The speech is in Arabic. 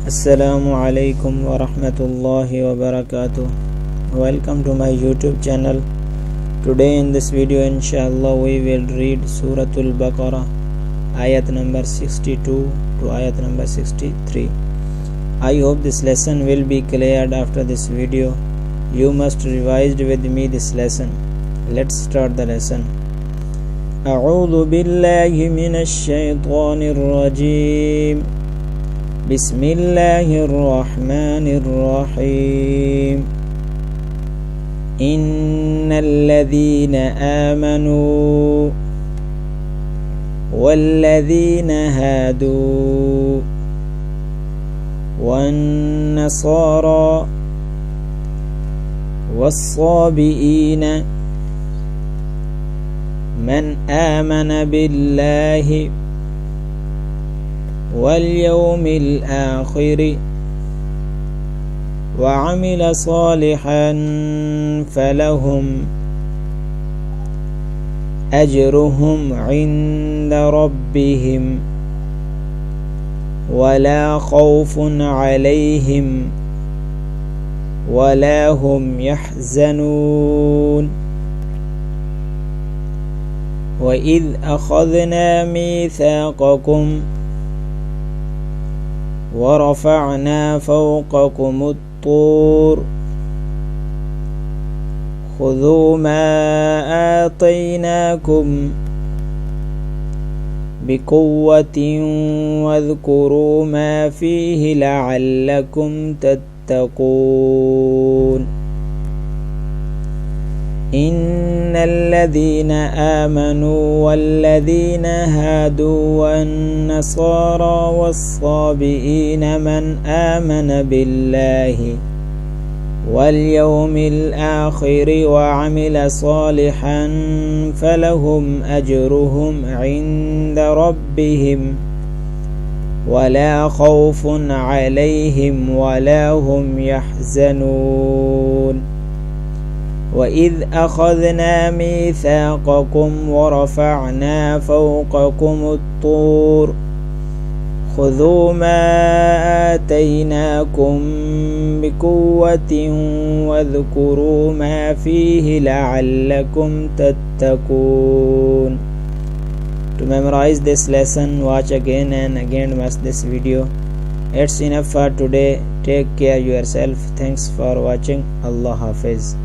Assalamu alaikum wa rahmatullahi wa barakatuh. Welcome to my YouTube channel. Today in this video inshallah we will read Suratul Baqarah ayat number 62 to ayat number 63. I hope this lesson will be cleared after this video. You must revise with me this lesson. Let's start the lesson. أعوذ بالله من الشيطان الرجيم. بسم الله الرحمن الرحيم. إن الذين آمنوا والذين هادوا والنصارى والصابئين من آمن بالله واليوم الآخر وعمل صالحا فلهم أجرهم عند ربهم ولا خوف عليهم ولا هم يحزنون. وإذ أخذنا ميثاقكم ورفعنا فوقكم الطور خذوا ما آتيناكم بقوة واذكروا ما فيه لعلكم تتقون. إن الذين آمنوا والذين هادوا والنصارى والصابئين من آمن بالله واليوم الآخر وعمل صالحا فلهم أجرهم عند ربهم ولا خوف عليهم ولا هم يحزنون. وإذ أخذنا ميثاقكم ورفعنا فوقكم الطور خذوا ما آتيناكم بقوة واذكروا ما فيه لعلكم تتقون. To memorize this lesson, watch again and again watch this video. It's enough for today. Take care yourself. Thanks for watching. Allah Hafiz.